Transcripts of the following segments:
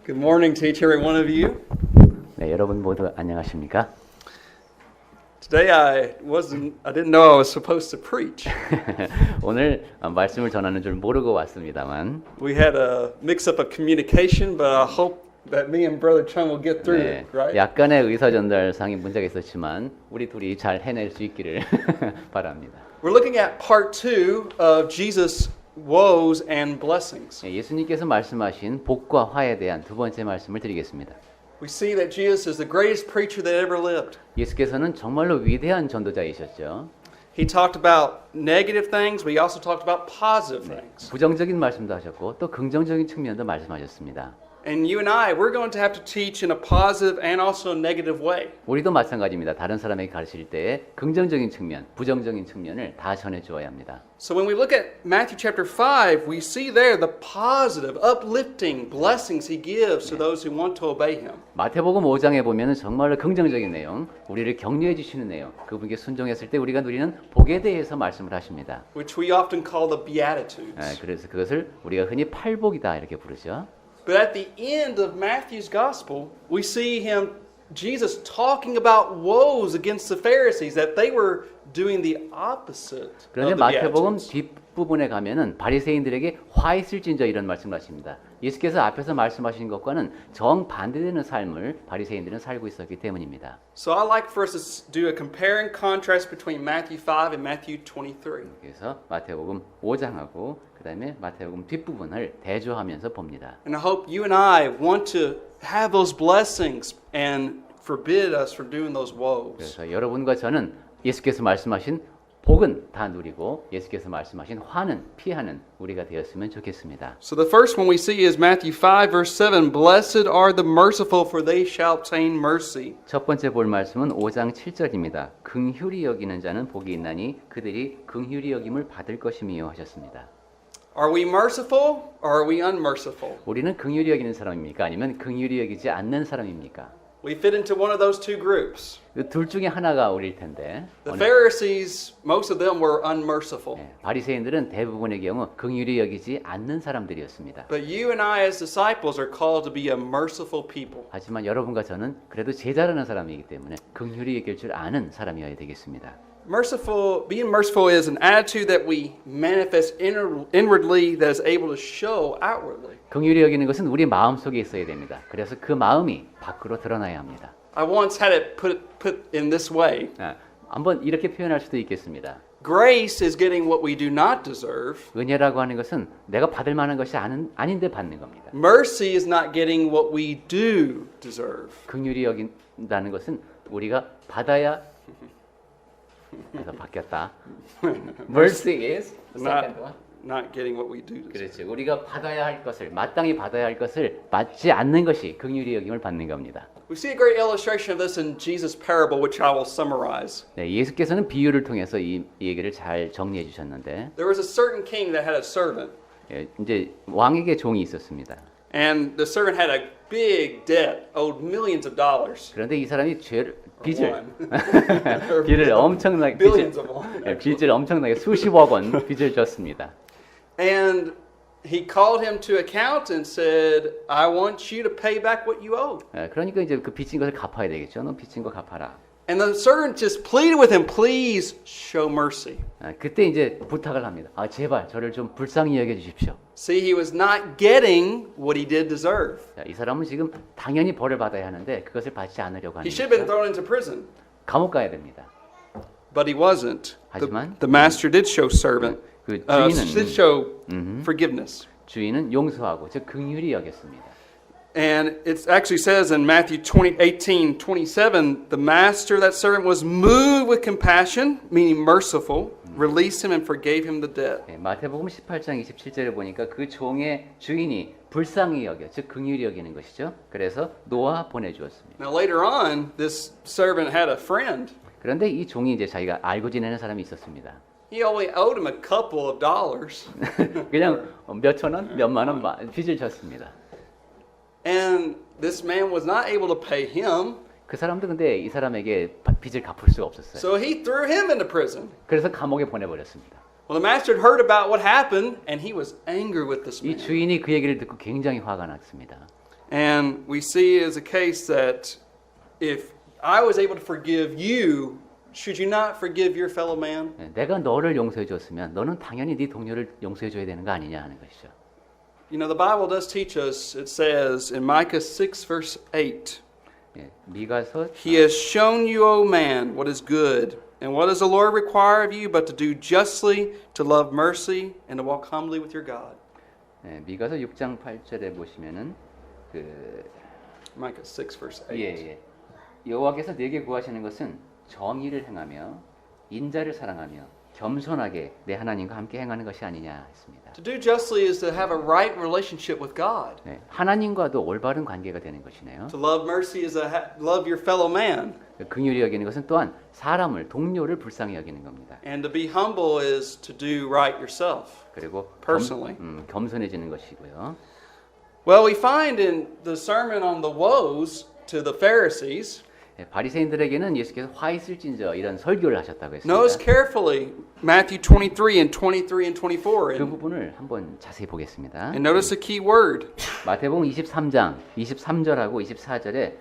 Good morning to each and every one of you. 네, 여러분 모두 안녕하십니까? Today I didn't know I was supposed to preach. 오늘 말씀을 전하는 줄 모르고 왔습니다만 We had a mix-up of communication, but I hope that me and Brother Chung will get through 네, it, right? 약간의 의사 전달상의 문제가 있었지만 우리 둘이 잘 해낼 수 있기를 바랍니다. We're looking at part 2 of Jesus' woes and blessings. 네, 예수님께서 말씀하신 복과 화에 대한 두 번째 말씀을 드리겠습니다. We see that Jesus is the greatest preacher that ever lived. 예수께서는 정말로 위대한 전도자이셨죠. He talked about negative things, but he also talked about positive things. 부정적인 말씀도 하셨고 또 긍정적인 측면도 말씀하셨습니다. And you and I, we're going to have to teach in a positive and also a negative way. 우리도 마찬가지입니다. 다른 사람에게 가르칠 때 긍정적인 측면, 부정적인 측면을 다 전해 주어야 합니다. So when we look at Matthew chapter 5, we see there the positive, uplifting blessings he gives to those who want to obey him. 마태복음 5장에 보면은 정말로 긍정적인 내용, 우리를 격려해 주시는 내용, 그분께 순종했을 때 우리가 누리는 복에 대해서 말씀을 하십니다. Which we often call the Beatitudes. 그래서 그것을 우리가 흔히 팔복이다 이렇게 부르죠. But at the end of Matthew's gospel, we see Jesus talking about woes against the Pharisees, that they were doing the opposite of 그런데 the 마태복음 Beatitudes. 뒷부분에 가면은 바리새인들에게 화 있을진저 이런 말씀을 하십니다. 예수께서 앞에서 말씀하신 것과는 정반대되는 삶을 바리새인들은 살고 있었기 때문입니다. So I like for us to do a compare and contrast between Matthew 5 and Matthew 23. 그래서 마태복음 5장하고 그다음에 마태복음 뒷부분을 대조하면서 봅니다. And I hope you and I want to have those blessings and forbid us from doing those woes. 그래서 여러분과 저는 예수께서 말씀하신 복은 다 누리고 예수께서 말씀하신 화는 피하는 우리가 되었으면 좋겠습니다. So the first one we see is Matthew 5 verse 7, Blessed are the merciful, for they shall obtain mercy. 첫 번째 볼 말씀은 5장 7절입니다. 긍휼히 여기는 자는 복이 있나니 그들이 긍휼히 여김을 받을 것이미요 하셨습니다. Are we merciful or are we unmerciful? 우리는 긍휼히 여기는 사람입니까? 아니면 긍휼히 여기지 않는 사람입니까? We fit into one of those two groups. 둘 중에 하나가 우리일 텐데 The Pharisees, most of them were unmerciful. 바리새인들은 대부분의 경우 긍휼히 여기지 않는 사람들이었습니다. But you and I as disciples are called to be a merciful people. 하지만 여러분과 저는 그래도 제자라는 사람이기 때문에 긍휼히 여길 줄 아는 사람이어야 되겠습니다. Being merciful is an attitude that we manifest inwardly that is able to show outwardly. 긍휼히 여기는 것은 우리 마음 속에 있어야 됩니다. 그래서 그 마음이 밖으로 드러나야 합니다. I once had it put in this way. 한번 이렇게 표현할 수도 있겠습니다. Grace is getting what we do not deserve. 은혜라고 하는 것은 내가 받을 만한 것이 아닌데 받는 겁니다. Mercy is not getting what we do deserve. 긍휼히 여긴다는 것은 우리가 받아야 그래서 바뀌었다. Mercy is the second one. Not getting what we do deserve. 그렇죠. 우리가 받아야 할 것을 마땅히 받아야 할 것을 받지 않는 것이 긍휼히 여김을 받는 겁니다. We see a great illustration of this in Jesus' parable, which I will summarize. 네, 예수께서는 비유를 통해서 이 얘기를 잘 정리해 주셨는데, There was a certain king that had a servant, 이제 왕에게 종이 있었습니다. and the servant had a big debt, owed millions of dollars. 그런데 이 사람이 빚을 Billions of one. 빚을 엄청나게 수십억 원 빚을 졌습니다. And he called him to account and said, I want you to pay back what you owe. 그러니까 이제 그 빚진 것을 갚아야 되겠죠. 너 빚진 거 갚아라. And the servant just pleaded with him, please show mercy. 그때 이제 부탁을 합니다. 제발 저를 좀 불쌍히 여겨 주십시오. See, he was not getting what he did deserve. 이 사람은 지금 당연히 벌을 받아야 하는데 그것을 받지 않으려고 하는 He should have been 거죠. thrown into prison. 감옥 가야 됩니다. But he wasn't. 하지만 The master did show 그 did show forgiveness. 주인은 용서하고 즉 긍휼히 여겼습니다. And it actually says in Matthew 18:27, the master, that servant, was moved with compassion, meaning merciful, released him and forgave him the debt. 마태복음 18장 27절에 보니까 그 종의 주인이 불쌍히 여겨, 즉 긍휼히 여기는 것이죠. 그래서 놓아 보내주었습니다. Now later on, this servant had a friend. 그런데 이 종이 이제 자기가 알고 지내는 사람이 있었습니다. He only owed him a couple of dollars. 그냥 몇천 원, 몇만 원 빚을 졌습니다. And this man was not able to pay him. 그 사람도 근데 이 사람에게 빚을 갚을 수가 없었어요. So he threw him into prison. 그래서 감옥에 보내버렸습니다. Well, the master had heard about what happened, and he was angry with this 이 man. 주인이 그 얘기를 듣고 굉장히 화가 났습니다. And we see as a case that if I was able to forgive you, should you not forgive your fellow man? 예, 내가 너를 용서해 줬으면 너는 당연히 네 동료를 용서해 줘야 되는 거 아니냐 하는 것이죠. You know, the Bible does teach us, it says in Micah 6, verse 8, 예, 미가서 He has shown you, O man, what is good. And what does the Lord require of you but to do justly, to love mercy, and to walk humbly with your God? 예, 미가서 6장 8절에 보시면은 그 Micah 6, verse 8. 예. 여호와께서 네게 구하시는 것은 정의를 행하며 인자를 사랑하며 겸손하게 내 하나님과 함께 행하는 것이 아니냐 했습니다. To do justly is to have a right relationship with God. 네, 하나님과도 올바른 관계가 되는 것이네요. To love mercy is to love your fellow man. 긍휼히 여기는 것은 또한 사람을 동료를 불쌍히 여기는 겁니다. And to be humble is to do right yourself. 그리고 Personally. 겸손해지는 것이고요. Well, we find in the sermon on the woes to the Pharisees, 예, 바리새인들에게는 예수께서 화 있을진저 이런 설교를 하셨다고 했습니다. notice carefully Matthew 23 and 23 and 24. 그 부분을 한번 자세히 보겠습니다. And notice the key word. 마태복음 23장 23절하고 24절에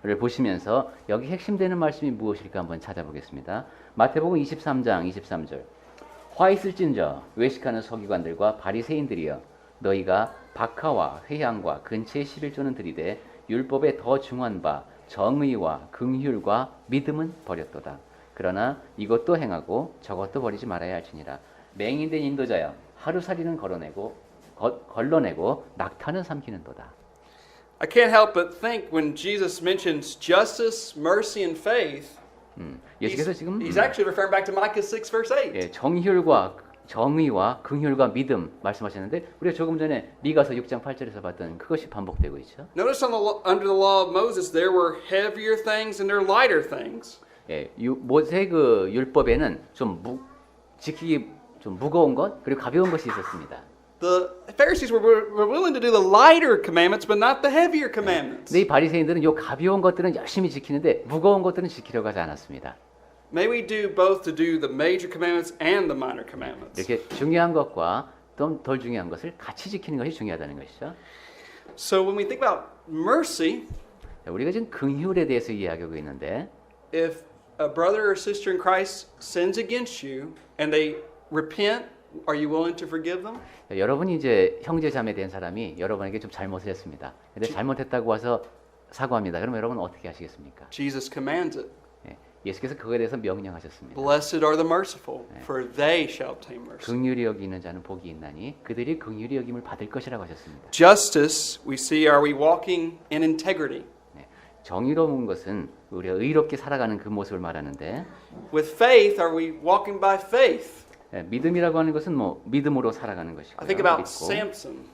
를 보시면서 여기 핵심되는 말씀이 무엇일까 한번 찾아보겠습니다. 마태복음 23장 23절 화 있을진저 외식하는 서기관들과 바리새인들이여 너희가 박하와 회향과 근처의 11조는 들이되 율법에 더 중한 바 정의와 긍휼과 믿음은 버렸도다. 그러나 이것도 행하고 저것도 버리지 말아야 할지니라. 맹인된 인도자여 하루살이는 걸러내고 낙타는 삼키는도다. I can't help but think when Jesus mentions justice, mercy, and faith, 예수께서 지금 he's actually referring back to Micah 6, verse 8. 예, 정의와 긍휼과 믿음 말씀하셨는데 우리가 조금 전에 미가서 6장 8절에서 봤던 그것이 반복되고 있죠. Notice under the law of Moses, there were heavier things and there were lighter things. 예, 모세 그 율법에는 좀 지키기 좀 무거운 것 그리고 가벼운 것이 있었습니다. The Pharisees were willing to do the lighter commandments, but not the heavier commandments. 근데 이 바리새인들은 요 가벼운 것들은 열심히 지키는데 무거운 것들은 지키려고 하지 않았습니다. May we do both to do the major commandments and the minor commandments. 이렇게 중요한 것과 좀 덜 중요한 것을 같이 지키는 것이 중요하다는 것이죠. So when we think about mercy, 우리가 지금 긍휼에 대해서 이야기하고 있는데 if a brother or sister in Christ sins against you and they repent, are you willing to forgive them? 여러분이 이제 형제 자매 된 사람이 여러분에게 좀 잘못을 했습니다. 근데 잘못했다고 와서 사과합니다. 그럼 여러분 어떻게 하시겠습니까? Jesus commands it. 예수께서 그거에 대해서 명령하셨습니다. Blessed are the merciful, for they shall obtain mercy. 긍휼히 여기는 자는 복이 있나니 그들이 긍휼히 여김을 받을 것이라고 하셨습니다. Justice, we see, are we walking in integrity? 정의로운 것은 우리가 의롭게 살아가는 그 모습을 말하는데 With faith, are we walking by faith? 믿음이라고 하는 것은 뭐 믿음으로 살아가는 것이고요. I think about 믿고. Samson.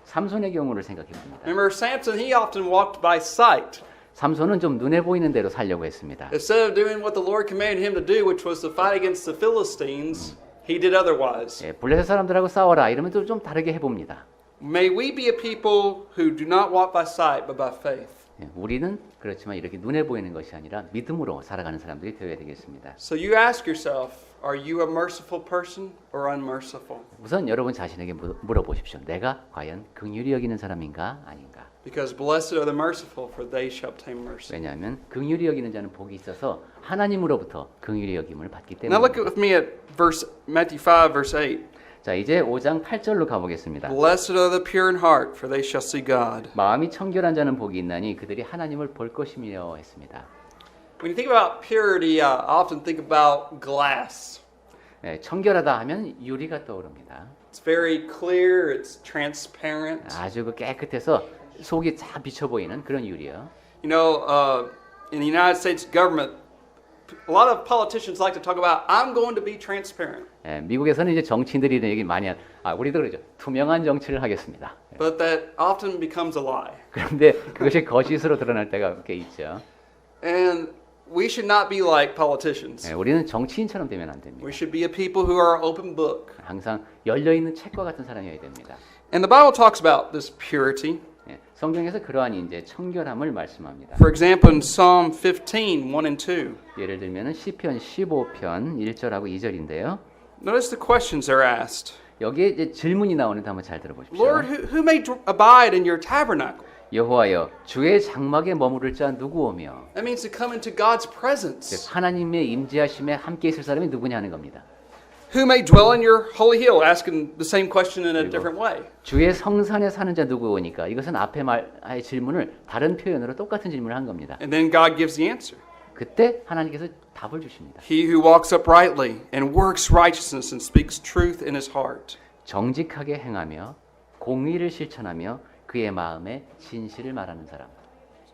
삼손의 경우를 생각해 봅니다. Remember Samson, he often walked by sight. 삼손은 좀 눈에 보이는 대로 살려고 했습니다. Instead of doing what the Lord commanded him to do, which was to fight against the Philistines, he did otherwise. 블레셋 사람들하고 싸워라 이러면 좀 다르게 해봅니다. May we be a people who do not walk by sight, but by faith. 우리는 그렇지만 이렇게 눈에 보이는 것이 아니라 믿음으로 살아가는 사람들이 되어야 되겠습니다. So you ask yourself, are you a merciful person or unmerciful? 우선 여러분 자신에게 물어보십시오. 내가 과연 긍휼히 여기는 사람인가 아닌가? Because blessed are the merciful, for they shall obtain mercy. 왜냐하면 긍휼히 여기는 자는 복이 있어서 하나님으로부터 긍휼히 여김을 받기 Now look 때문입니다. with me at Matthew 5, verse 8. 자, 이제 5장 8절로 가보겠습니다. Blessed are the pure in heart, for they shall see God. 마음이 청결한 자는 복이 있나니 그들이 하나님을 볼 것이며 했습니다. When you think about purity, I often think about glass. 청결하다 하면 유리가 떠오릅니다. It's very clear, it's transparent. 아주 그 깨끗해서 속이 쫙 비쳐 보이는 그런 유리요. You know, in the United States government, a lot of politicians like to talk about, I'm going to be transparent. 미국에서는 이제 정치인들이 이런 얘기 많이 우리도 그러죠. 투명한 정치를 하겠습니다. But that often becomes a lie. 그런데 그것이 거짓으로 드러날 때가 꽤 있죠. And we should not be like politicians. 우리는 정치인처럼 되면 안 됩니다. We should be a people who are open book. 항상 열려 있는 책과 같은 사람이어야 됩니다. And the Bible talks about this purity. 성경에서 그러한 이제 청결함을 말씀합니다. For example, in Psalm 15, 1 and 2. 예를 들면은 시편 15편 1절하고 2절인데요. Notice the questions they're asked. 여기에 이제 질문이 나오는데 한번 잘 들어보십시오. Lord, who may abide in your tabernacle? 여호와여, 주의 장막에 머무를 자 누구오며? That means to come into God's presence. 하나님의 임재하심에 함께 있을 사람이 누구냐 하는 겁니다. Who may dwell in your holy hill? Asking the same question in a different way. 주의 성산에 사는 자 누구오니까? 이것은 앞에 말의 질문을 다른 표현으로 똑같은 질문을 한 겁니다. And then God gives the answer. 그때 하나님께서 답을 주십니다. He who walks uprightly and works righteousness and speaks truth in his heart. 정직하게 행하며 공의를 실천하며 그의 마음에 진실을 말하는 사람.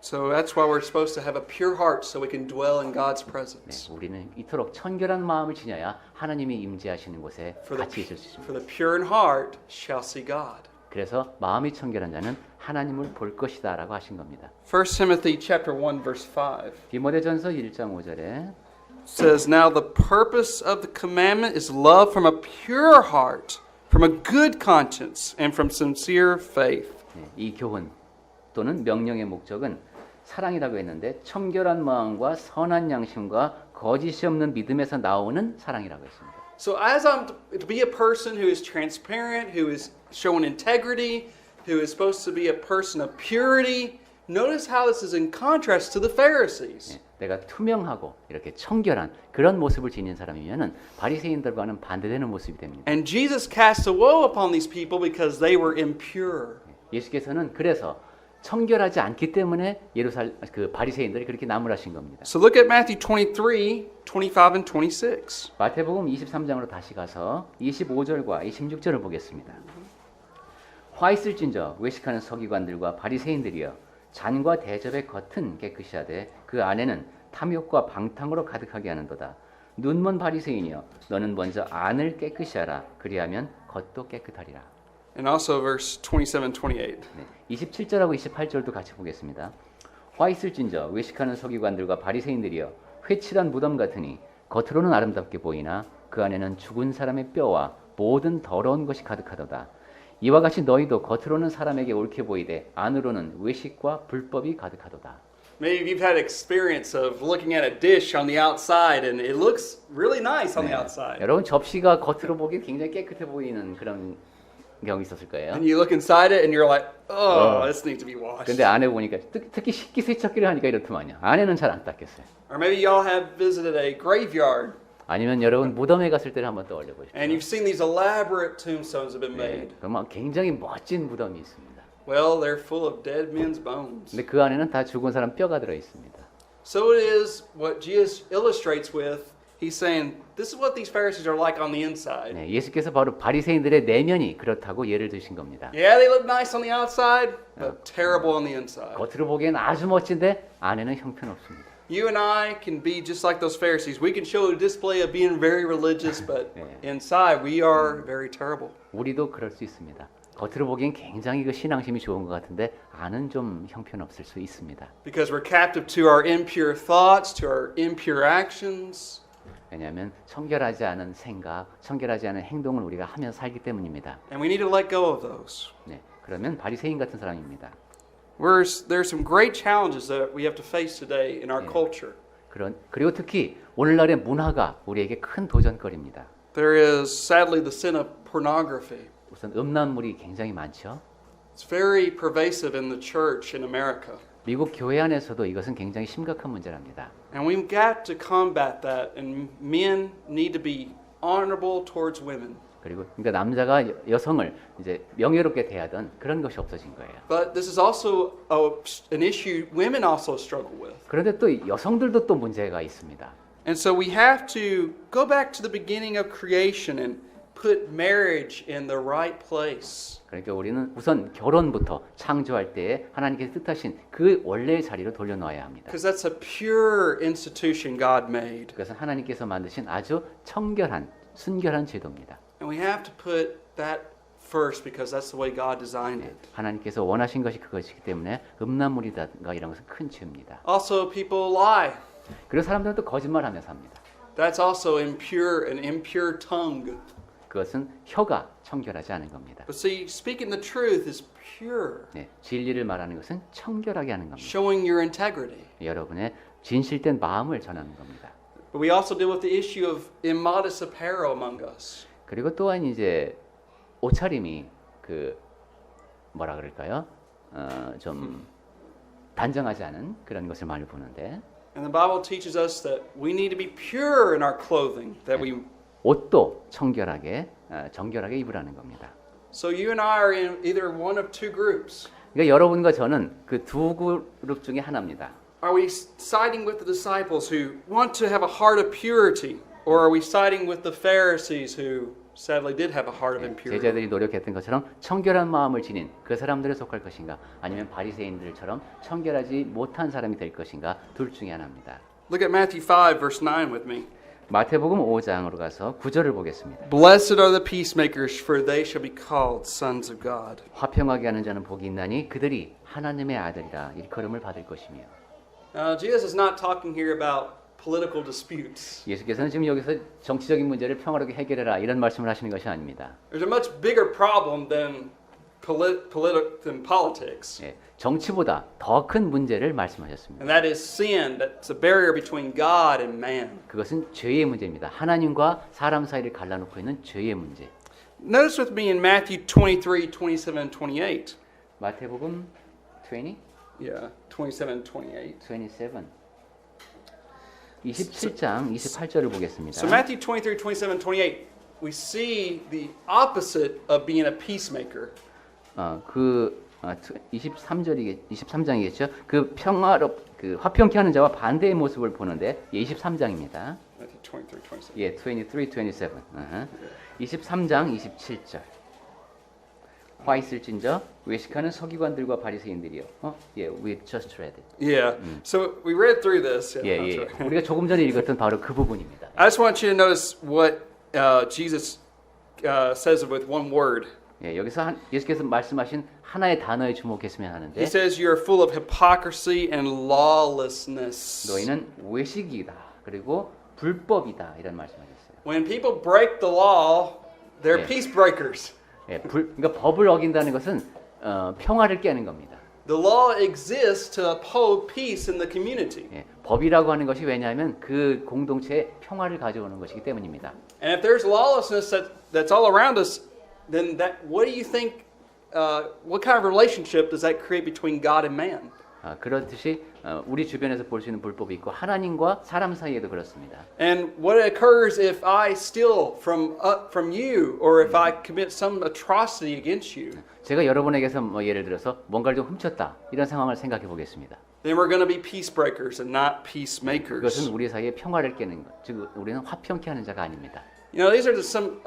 So that's why we're supposed to have a pure heart so we can dwell in God's presence. 네, 우리는 이토록 청결한 마음을 지녀야 하나님이 임재하시는 곳에 같이 있을 수 있습니다. For the pure in heart shall see God. 그래서 마음이 청결한 자는 하나님을 볼 것이다라고 하신 겁니다. 1 Timothy chapter 1 verse 5 디모데전서 1장 5절에 says, Now the purpose of the commandment is love from a pure heart, from a good conscience, and from sincere faith. 이 교훈 또는 명령의 목적은 사랑이라고 했는데 청결한 마음과 선한 양심과 거짓이 없는 믿음에서 나오는 사랑이라고 했습니다. So as I'm to be a person who is transparent, who is showing integrity, who is supposed to be a person of purity, notice how this is in contrast to the Pharisees. 내가 투명하고 이렇게 청결한 그런 모습을 지닌 사람이면은 바리새인들과는 반대되는 모습이 됩니다. And Jesus cast a woe upon these people because they were impure. 예수께서는 그래서 청결하지 않기 때문에 그 바리새인들이 그렇게 나무라신 겁니다. So look at Matthew 23, 25 and 26. 마태복음 23장으로 다시 가서 25절과 26절을 보겠습니다. 화 있을진저 외식하는 서기관들과 바리새인들이여 잔과 대접의 겉은 깨끗이 하되 그 안에는 탐욕과 방탕으로 가득하게 하는도다. 눈먼 바리새인이여 너는 먼저 안을 깨끗이 하라. 그리하면 겉도 깨끗하리라. And also verse 27, 28. 27절하고 28절도 같이 보겠습니다. 화 있을진저 외식하는 서기관들과 바리새인들이여 회칠한 무덤 같으니 겉으로는 아름답게 보이나 그 안에는 죽은 사람의 뼈와 모든 더러운 것이 가득하도다. 이와 같이 너희도 겉으로는 사람에게 옳게 보이되 안으로는 외식과 불법이 가득하도다. Maybe you've had experience of looking at a dish on the outside and it looks really nice on the outside. 여러분 접시가 겉으로 보기 굉장히 깨끗해 보이는 그런 경우 있었을 거예요. And you look inside it and you're like, oh, this needs to be washed. 근데 안에 보니까 특히 식기세척기를 하니까 이렇더만요. 안에는 잘 안 닦였어요. Or maybe y'all have visited a graveyard 아니면 여러분 무덤에 갔을 때를 한번 떠올려 보십시오. and you've seen these elaborate tombstones have been made. 그러면 굉장히 멋진 무덤이 있습니다. Well, they're full of dead men's bones. 근데 그 안에는 다 죽은 사람 뼈가 들어 있습니다. So it is what Jesus illustrates with. He's saying, this is what these Pharisees are like on the inside. 네, 예수께서 바로 바리새인들의 내면이 그렇다고 예를 드신 겁니다. Yeah, they look nice on the outside, but terrible on the inside. 겉으로 보기엔 아주 멋진데 안에는 형편없습니다. You and I can be just like those Pharisees. We can show a display of being very religious, but inside we are very terrible. 우리도 그럴 수 있습니다. 겉으로 보기엔 굉장히 그 신앙심이 좋은 것 같은데 안은 좀 형편없을 수 있습니다. Because we're captive to our impure thoughts, to our impure actions. 왜냐하면 청결하지 않은 생각, 청결하지 않은 행동을 우리가 하며 살기 때문입니다. And we need to let go of those. 네, 그러면 바리새인 같은 사람입니다. There's some great challenges that we have to face today in our culture. 그리고 특히 오늘날의 문화가 우리에게 큰 도전거리입니다. There is sadly the sin of pornography. 우선 음란물이 굉장히 많죠. It's very pervasive in the church in America. 미국 교회 안에서도 이것은 굉장히 심각한 문제랍니다. And we've got to combat that, and men need to be honorable towards women. 그리고 그러니까 남자가 여성을 이제 명예롭게 대하던 그런 것이 없어진 거예요. But this is also an issue women also struggle with. 그런데 또 여성들도 또 문제가 있습니다. And so we have to go back to the beginning of creation and put marriage in the right place. 그러니까 우리는 우선 결혼부터 창조할 때에 하나님께서 뜻하신 그 원래의 자리로 돌려놓아야 합니다. Because that's a pure institution God made. 그것은 하나님께서 만드신 아주 청결한, 순결한 제도입니다. And we have to put that first because that's the way God designed it. 하나님께서 원하신 것이 그것이기 때문에 음란물이든가 이런 것은 큰 죄입니다. Also, people lie. 그리고 사람들은 또 거짓말하며 삽니다. That's also impure, an impure tongue. 그것은 혀가 청결하지 않은 겁니다. But see, speaking the truth is pure. 네, 진리를 말하는 것은 청결하게 하는 겁니다. Showing your integrity. 여러분의 진실된 마음을 전하는 겁니다. But we also deal with the issue of immodest apparel among us. 그리고 또한 이제 옷차림이 그 뭐라 그럴까요? 좀 단정하지 않은 그런 것을 많이 보는데 And the Bible teaches us that we need to be pure in our clothing, that we 옷도 청결하게 정결하게 입으라는 겁니다. So you and I are in either one of two groups. 그러니까 여러분과 저는 그 두 그룹 중에 하나입니다. Are we siding with the disciples who want to have a heart of purity, or are we siding with the Pharisees who sadly did have a heart of impurity? 제자들이 노력했던 것처럼 청결한 마음을 지닌 그 사람들에 속할 것인가 아니면 바리새인들처럼 청결하지 못한 사람이 될 것인가 둘 중에 하나입니다. Look at Matthew 5 verse 9 with me. 마태복음 5장으로 가서 9절을 보겠습니다. Blessed are the peacemakers, for they shall be called sons of God. 화평하게 하는 자는 복이 있나니 그들이 하나님의 아들이라 일컬음을 받을 것이며. Jesus is not talking here about political disputes. 예수께서는 지금 여기서 정치적인 문제를 평화롭게 해결해라 이런 말씀을 하시는 것이 아닙니다. There's a much bigger problem than politics. 예, 정치보다 더 큰 문제를 말씀하셨습니다. And that is sin. That's a barrier between God and man. 그것은 죄의 문제입니다. 하나님과 사람 사이를 갈라놓고 있는 죄의 문제. Notice with me in Matthew 23, 27, 28. 마태복음 20, Yeah, 27, 28. 27, 27장 28절을 보겠습니다. So Matthew 23, 27, 28, we see the opposite of being a peacemaker. 23장이겠죠. 그 그 화평케 하는 자와 반대의 모습을 보는데 23장입니다. Matthew 23, 27. 예, 23, 27. 23장 27절. 화 있을진저 외식하는 서기관들과 바리새인들이요. 예, we just read it. Yeah. So we read through this. 예, Yeah, 예. that's right. 우리가 조금 전에 읽었던 바로 그 부분입니다. I just want you to notice what Jesus says with one word. 예, 여기서 예수께서 말씀하신 하나의 단어에 주목했으면 He 하는데 says you're full of hypocrisy and lawlessness. 너희는 외식이다. 그리고 불법이다. 이런 말씀하셨어요. When people break the law, they're Yeah. peace breakers. 예, 그러니까 법을 어긴다는 것은 평화를 깨는 겁니다. The law exists to uphold peace in the community. 예, 법이라고 하는 것이 왜냐하면 그 공동체에 평화를 가져오는 것이기 때문입니다. And if there's lawlessness that's all around us, then what do you think? What kind of relationship does that create between God and man? 그렇듯이 우리 주변에서 볼 수 있는 불법이 있고 하나님과 사람 사이에도 그렇습니다. And what occurs if I steal from you, or if I commit some atrocity against you? 제가 여러분에게서 뭐 예를 들어서 뭔가를 좀 훔쳤다 이런 상황을 생각해 보겠습니다. Then we're going to be peace breakers and not 그것은 peacemakers. 우리 사이에 평화를 깨는 것, 즉 우리는 화평케 하는 자가 아닙니다. You know, these are just some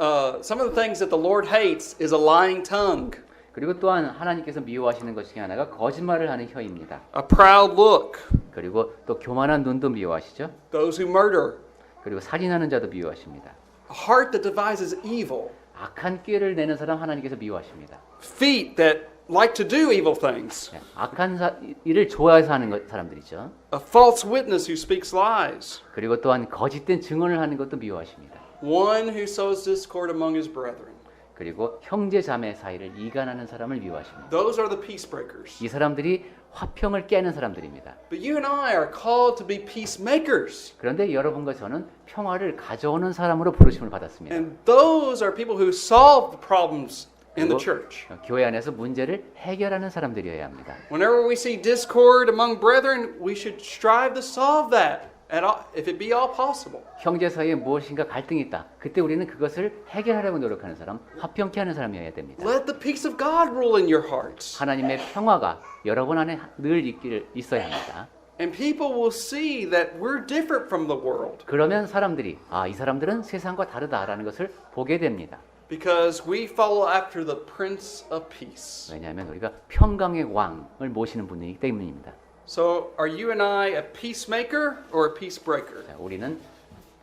of the things that the Lord hates is a lying tongue, 그리고 또한 하나님께서 미워하시는 것 중에 하나가 거짓말을 하는 혀입니다. a proud look, 그리고 또 교만한 눈도 미워하시죠. those who murder, 그리고 살인하는 자도 미워하십니다. a heart that devises evil, 악한 꾀를 내는 사람 하나님께서 미워하십니다. feet that like to do evil things, 네, 악한 일을 좋아해서 하는 사람들이죠. a false witness who speaks lies, 그리고 또한 거짓된 증언을 하는 것도 미워하십니다. one who sows discord among his brethren. 그리고 형제 자매 사이를 이간하는 사람을 미워하십니다. Those are the peace breakers. 이 사람들이 화평을 깨는 사람들입니다. But you and I are called to be peacemakers. 그런데 여러분과 저는 평화를 가져오는 사람으로 부르심을 받았습니다. And those are people who solve the problems in the 그리고 church. 교회 안에서 문제를 해결하는 사람들이어야 합니다. Whenever we see discord among brethren, we should strive to solve that, if it be all possible. 형제 사이에 무엇인가 갈등이 있다. 그때 우리는 그것을 해결하려고 노력하는 사람, 화평케 하는 사람이어야 됩니다. Let the peace of God rule in your hearts. 하나님의 평화가 여러분 안에 늘 있어야 합니다. And people will see that we're different from the world 그러면 사람들이 이 사람들은 세상과 다르다라는 것을 보게 됩니다. because we follow after the Prince of Peace. 왜냐하면 우리가 평강의 왕을 모시는 분이기 때문입니다. So, are you and I a peacemaker or a peace breaker? 자, 우리는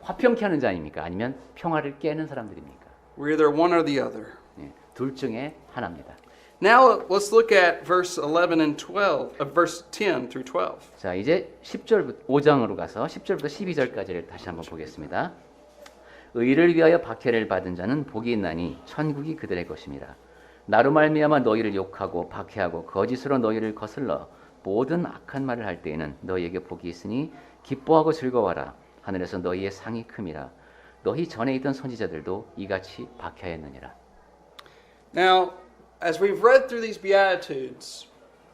화평케 하는 자입니까? 아니면 평화를 깨는 사람들입니까? We're either one or the other. 네, 둘 중에 하나입니다. Now let's look at verse 11 and 12, verse 10 through 12. 자, 이제 5장으로 가서 10절부터 12절까지를 다시 한번 보겠습니다. 의를 위하여 박해를 받은 자는 복이 있나니 천국이 그들의 것입니다. 나로 말미암아 너희를 욕하고 박해하고 거짓으로 너희를 거슬러 모든 악한 말을 할 때에는 너희에게 복이 있으니 기뻐하고 즐거워하라. 하늘에서 너희의 상이 큼이라. 너희 전에 있던 선지자들도 이같이 박해하였느니라. Now, as we've read through these Beatitudes,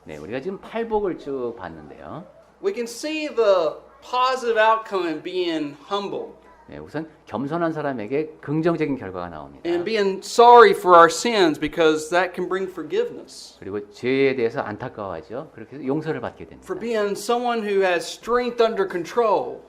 네, 우리가 지금 팔복을 쭉 봤는데요. we can see the positive outcome in being humble 네, 우선 겸손한 사람에게 긍정적인 결과가 나옵니다. and being sorry for our sins because that can bring forgiveness. 그리고 죄에 대해서 안타까워하죠. 그렇게 해서 용서를 받게 됩니다. For being someone who has strength under control.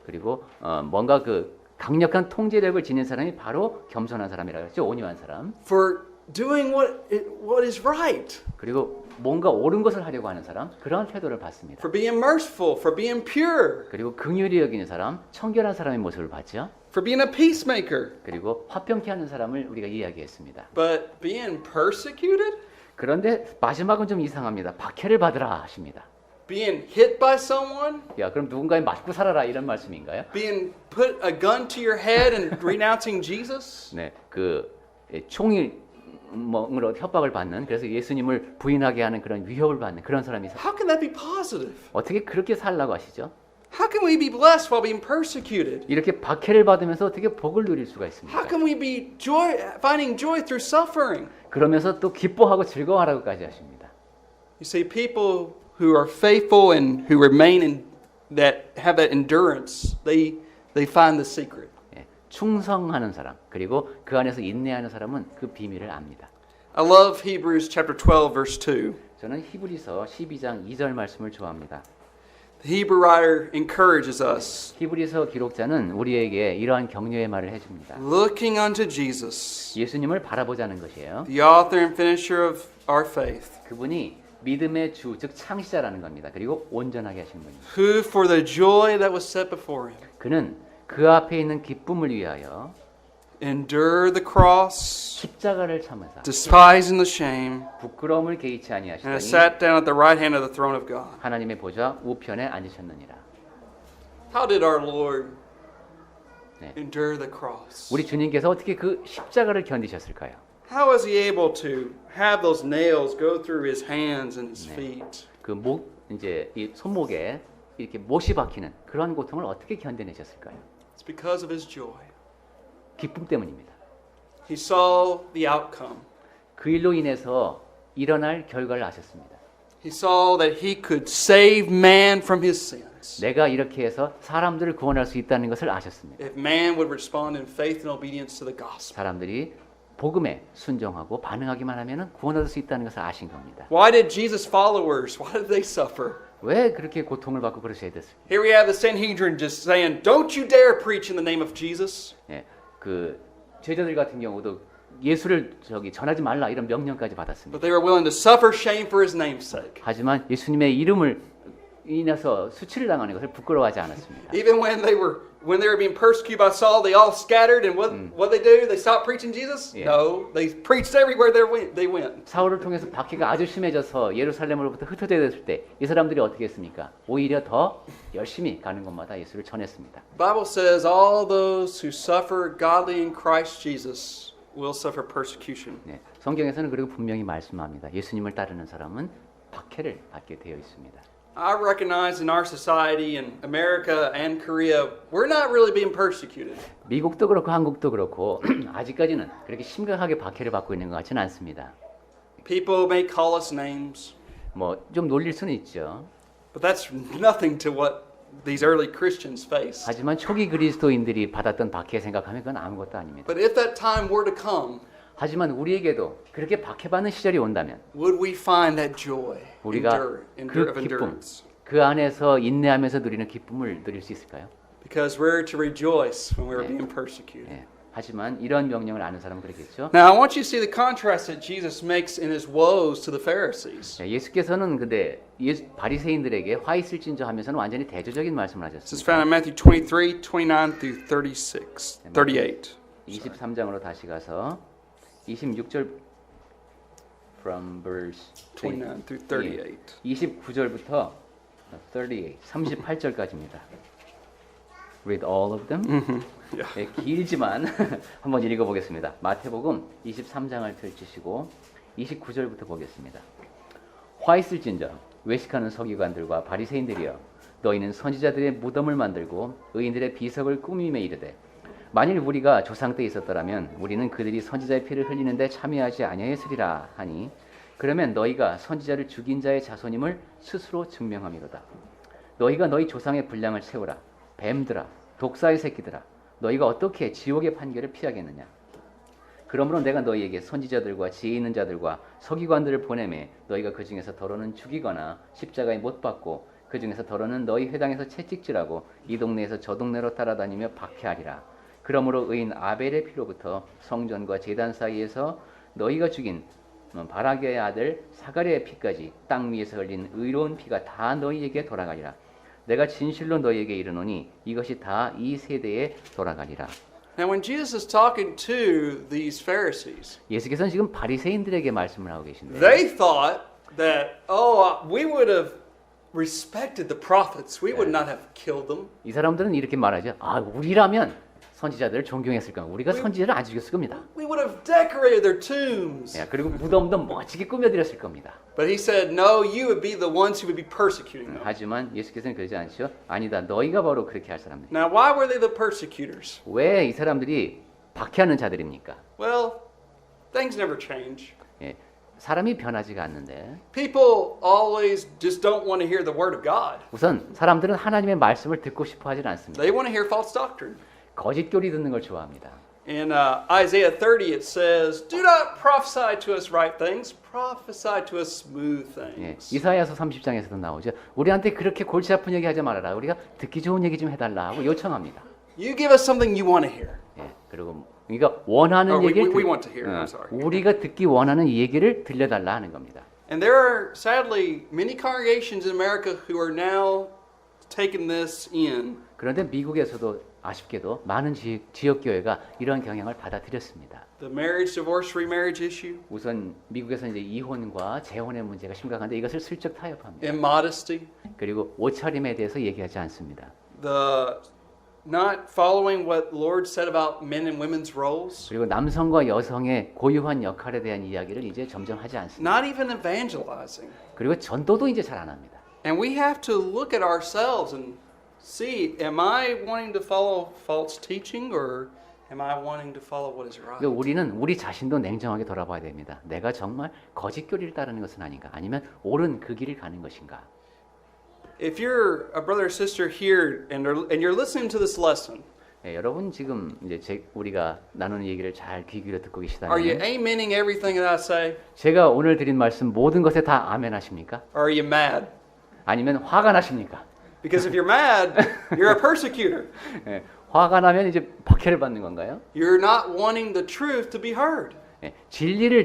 그리고 뭔가 그 강력한 통제력을 지닌 사람이 바로 겸손한 사람이라고 했죠. 온유한 사람. For doing what is right. 그리고 뭔가 옳은 것을 하려고 하는 사람, 그런 태도를 받습니다. For being merciful, for being pure, 그리고 긍휼히 여기는 사람, 청결한 사람의 모습을 봤죠. for being a peacemaker. 그리고 화평케 하는 사람을 우리가 이야기했습니다. But being persecuted, 그런데 마지막은 좀 이상합니다. 박해를 받으라 하십니다. being hit by someone, 야, 그럼 누군가에 맞고 살아라 이런 말씀인가요? being put a gun to your head and renouncing Jesus. 네, 그 총으로 협박을 받는, 그래서 예수님을 부인하게 하는 그런 위협을 받는 그런 사람이 How can that be positive? 어떻게 그렇게 살라고 하시죠? How can we be blessed while being persecuted? 이렇게 박해를 받으면서 어떻게 복을 누릴 수가 How 있습니까? can we be finding joy through suffering? 그러면서 또 기뻐하고 즐거워하라고까지 하십니다. You see, people who are faithful and who remain that have that endurance, they find the secret. 예, 충성하는 사람, 그리고 그 안에서 인내하는 사람은 그 비밀을 압니다. I love Hebrews chapter 12, verse 2. 저는 히브리서 12장 2절 말씀을 좋아합니다. The Hebrew writer encourages us, 히브리서 기록자는 우리에게 이러한 격려의 말을 해줍니다. looking unto Jesus, 예수님을 바라보자는 것이에요. the author and finisher of our faith, 그분이 믿음의 주, 즉 창시자라는 겁니다. 그리고 온전하게 하시는 분입니다. who for the joy that was set before him, 그는 그 앞에 있는 기쁨을 위하여 endured the cross, 십자가를 참으사 despising the shame, 부끄러움을 개의치 and 아니하시더니 has sat down at the right hand of the throne of God. 하나님의 보좌 우편에 앉으셨느니라. How did our Lord 네. endure the cross? 우리 주님께서 어떻게 그 십자가를 견디셨을까요? How was he able to have those nails go through his hands and his feet? 그 이제 이 손목에 이렇게 못이 박히는 그런 고통을 어떻게 견뎌내셨을까요? It's because of his joy. 기쁨 때문입니다. He saw the outcome. 그 일로 인해서 일어날 결과를 아셨습니다. He saw that he could save man from his sins. 내가 이렇게 해서 사람들을 구원할 수 있다는 것을 아셨습니다. If man would respond in faith and obedience to the gospel. 사람들이 복음에 순종하고 반응하기만 하면 구원받을 수 있다는 것을 아신 겁니다. Why did Jesus' followers, why did they suffer? 왜 그렇게 고통을 받고 그러셔야 됐습니까? Here we have the Sanhedrin just saying, don't you dare preach in the name of Jesus. 예, 그 제자들 같은 경우도 예수를 전하지 말라 이런 명령까지 받았습니다. But they were willing to suffer shame for his name's sake. 하지만 예수님의 이름을 인해서 수치를 당하는 것을 부끄러워하지 않았습니다. Even when they were being persecuted by Saul, they all scattered, and what they do? They stopped preaching Jesus? Yeah. No, they preached everywhere they went. 사울을 통해서 박해가 아주 심해져서 예루살렘으로부터 흩어져 됐을 때 이 사람들이 어떻게 했습니까? 오히려 더 열심히 가는 곳마다 예수를 전했습니다. The Bible says all those who suffer godly in Christ Jesus will suffer persecution. 네, 성경에서는 그리고 분명히 말씀합니다. 예수님을 따르는 사람은 박해를 받게 되어 있습니다. I recognize in our society, in America and Korea, we're not really being persecuted. 미국도 그렇고 한국도 그렇고 아직까지는 그렇게 심각하게 박해를 받고 있는 것 같지는 않습니다. People may call us names, 뭐 좀 놀릴 수는 있죠. but that's nothing to what these early Christians faced. 하지만 초기 그리스도인들이 받았던 박해 생각하면 그건 아무것도 아닙니다. But if that time were to come, 하지만 우리에게도 그렇게 박해받는 시절이 온다면 would we find that joy 우리가 of 그 기쁨, endurance? 그 안에서 인내하면서 누리는 기쁨을 누릴 수 있을까요? Because we're to rejoice when we're being persecuted. 예. 하지만 이런 명령을 아는 사람은 그렇겠죠. Now, I want you to see the contrast that Jesus makes in his woes to the Pharisees. 예수께서는 근데 바리새인들에게 화 있을진저 하면서는 완전히 대조적인 말씀을 This is 하셨습니다. found in Matthew 23, 29 through 38. 23장으로 다시 가서 26절 from verse 29 through 38. 29절부터 38절까지입니다. Read all of them. Yeah. 네, 길지만 한번 읽어보겠습니다. 마태복음 23장을 펼치시고 29절부터 보겠습니다. 화 있을진저 외식하는 서기관들과 바리새인들이여 너희는 선지자들의 무덤을 만들고 의인들의 비석을 꾸미며 이르되 만일 우리가 조상 때 있었더라면 우리는 그들이 선지자의 피를 흘리는데 참여하지 아니하였으리라 하니 그러면 너희가 선지자를 죽인 자의 자손임을 스스로 증명함이로다. 너희가 너희 조상의 분량을 세우라. 뱀들아 독사의 새끼들아 너희가 어떻게 지옥의 판결을 피하겠느냐. 그러므로 내가 너희에게 선지자들과 지혜 있는 자들과 서기관들을 보내매 너희가 그 중에서 더러는 죽이거나 십자가에 못 박고 그 중에서 더러는 너희 회당에서 채찍질하고 이 동네에서 저 동네로 따라다니며 박해하리라. 그러므로 의인 아벨의 피로부터 성전과 제단 사이에서 너희가 죽인 바라게의 아들 사가랴의 피까지 땅 위에서 흘린 의로운 피가 다 너희에게 돌아가리라. 내가 진실로 너희에게 이르노니 이것이 다 이 세대에 돌아가리라. Now, when Jesus is talking to these Pharisees, 예수께서는 지금 바리새인들에게 말씀을 하고 계신데 they thought that, we would have respected the prophets. We would not have killed them. 이 사람들은 이렇게 말하죠. 우리라면 선지자들을 존경했을 겁니다. 우리가 선지자를 안 죽였을 겁니다. We would have decorated their tombs. 그리고 무덤도 멋지게 꾸며드렸을 겁니다. But he said, no, you would be the ones who would be persecuting them. 하지만 예수께서는 그러지 않죠. 아니다. 너희가 바로 그렇게 할 사람들. Now, why were they the persecutors? 왜 이 사람들이 박해하는 자들입니까? Well, things never change. 사람이 변하지가 않는데 People always just don't want to hear the word of God. 우선 사람들은 하나님의 말씀을 듣고 싶어 하질 않습니다. They want to hear false doctrine. 거짓 교리 듣는 걸 좋아합니다. In Isaiah 30, it says, do not prophesy to us right things, prophesy to us smooth things. 이사야서 30장에서도 나오죠. 우리한테 그렇게 골치 아픈 얘기 하지 말아라. 우리가 듣기 좋은 얘기 좀 해달라 하고 요청합니다. You give us something you want to hear. 그리고 우리가 원하는 얘기를 we want to hear. I'm sorry. 우리가 듣기 원하는 이 얘기를 들려달라 하는 겁니다. And there are sadly many congregations in America who are now taking this in. 그런데 미국에서도 아쉽게도 많은 지역 교회가 이런 경향을 받아들였습니다. The marriage, divorce, remarriage issue. 우선 미국에서 이제 이혼과 재혼의 문제가 심각한데 이것을 슬쩍 타협합니다. Immodesty. 그리고 옷차림에 대해서 얘기하지 않습니다. The not following what Lord said about men and women's roles. 그리고 남성과 여성의 고유한 역할에 대한 이야기를 이제 점점 하지 않습니다. Not even evangelizing. 그리고 전도도 이제 잘 안 합니다. And we have to look at ourselves and see, am I wanting to follow false teaching or am I wanting to follow what is right? 그러니까 우리는 우리 자신도 냉정하게 돌아봐야 됩니다. 내가 정말 거짓 교리를 따르는 것은 아닌가? 아니면 옳은 그 길을 가는 것인가? If you're a brother or sister here and you're listening to this lesson, 여러분 지금 이제 우리가 나누는 얘기를 잘 귀 기울여 듣고 are you 계시다면 amening everything that I say? 제가 오늘 드린 말씀 모든 것에 다 아멘 하십니까? Or are you mad? 아니면 화가 나십니까? Because if you're mad, you're a persecutor. 화가 나면 이제 박해를 받는 건가요? You're not wanting the truth to be heard. 진리를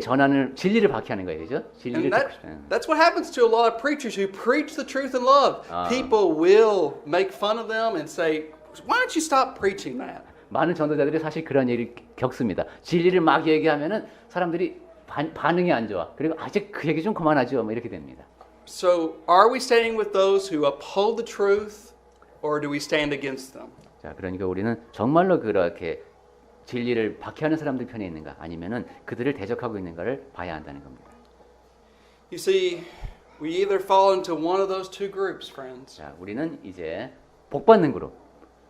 박해하는 거예요, 그죠? 진리를 And that's what happens to a lot of preachers who preach the truth in love. People will make fun of them and say, why don't you stop preaching that? 많은 전도자들이 사실 그런 일을 겪습니다. 진리를 막 얘기하면은 사람들이 반응이 안 좋아. 그리고 아직 그 얘기 좀 그만하죠. 뭐 이렇게 됩니다. So, are we standing with those who uphold the truth, or do we stand against them? 자, 그러니까 우리는 정말로 그렇게 진리를 박해하는 사람들 편에 있는가, 아니면은 그들을 대적하고 있는가를 봐야 한다는 겁니다. You see, we either fall into one of those two groups, friends. 자, 우리는 이제 복 받는 그룹,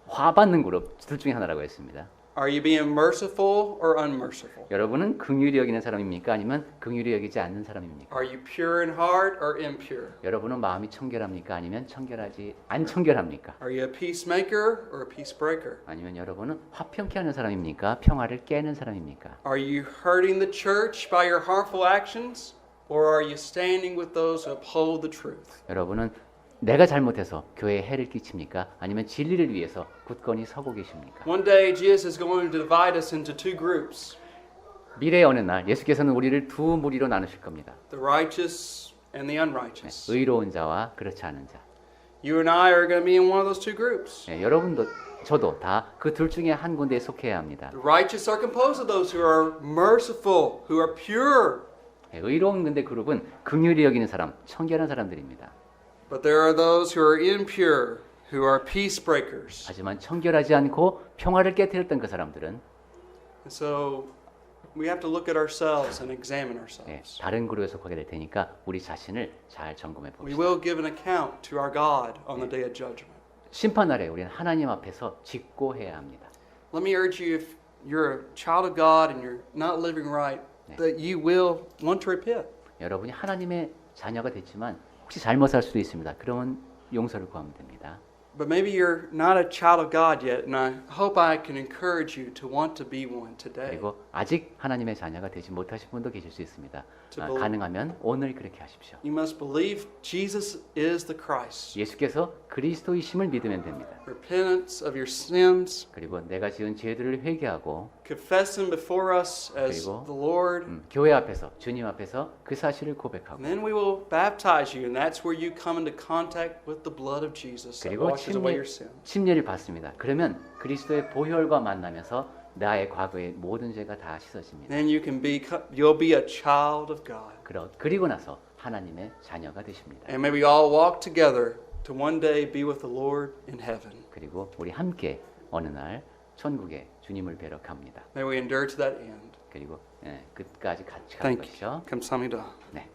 화 받는 그룹 둘 중에 하나라고 했습니다. Are you being merciful or unmerciful? 여러분은 긍휼히 여기는 사람입니까? 아니면 긍휼히 여기지 않는 사람입니까? Are you pure in heart or impure? 여러분은 마음이 청결합니까? 아니면 안 청결합니까? Are you a peacemaker or a peace breaker? 아니면 여러분은 화평케 하는 사람입니까? 평화를 깨는 사람입니까? Are you hurting the church by your harmful actions, or are you standing with those who uphold the truth? 여러분은 내가 잘못해서 교회에 해를 끼칩니까? 아니면 진리를 위해서 굳건히 서고 계십니까? One day, Jesus is going to divide us into two groups. 미래의 어느 날 예수께서는 우리를 두 무리로 나누실 겁니다. The righteous and the unrighteous. 의로운 자와 그렇지 않은 자. You and I are going to be in one of those two groups. 여러분도 저도 다 그 둘 중에 한 군데에 속해야 합니다. The righteous are composed of those who are merciful, who are pure. 의로운 근데 그룹은 긍휼히 여기는 사람, 청결한 사람들입니다. But there are those who are impure, who are peace breakers. 하지만 청결하지 않고 평화를 깨뜨렸던 그 사람들은 And so we have to look at ourselves and examine 예, ourselves. 다른 그룹에 속하게 될 테니까 우리 자신을 잘 점검해 We 봅시다. will give an account to our God on the day of judgment. 심판날에 우리는 하나님 앞에서 직고해야 합니다. Let me urge you, if you're a child of God and you're not living right, that you will want to repent. 여러분이 하나님의 자녀가 됐지만 혹시 잘못 살 수도 있습니다. 그러면 용서를 구하면 됩니다. But maybe you're not a child of God yet, and I hope I can encourage you to want to be one today. 그리고 아직 하나님의 자녀가 되지 못하신 분도 계실 수 있습니다. To 가능하면 오늘 그렇게 하십시오. You must believe Jesus is the Christ. 예수께서 그리스도이심을 믿으면 됩니다. Repentance of your sins, 그리고 내가 지은 죄들을 회개하고 confess Him before us as 그리고, the Lord, 교회 앞에서 주님 앞에서 그 사실을 고백하고 and then we will baptize you, and that's where you come into contact with the blood of Jesus that 그리고 washes away your sin. 침례를 받습니다. 그러면 그리스도의 보혈과 만나면서 나의 과거의 모든 죄가 다 씻어집니다. Then you'll be a child of God. 그리고 나서 하나님의 자녀가 되십니다. And may we all walk together to one day be with the Lord in heaven. 그리고 우리 함께 어느 날 천국에 주님을 뵈러 갑니다. May we endure to that end. 그리고 끝까지 같이 가는 Thank 것이죠. you. 감사합니다. 네.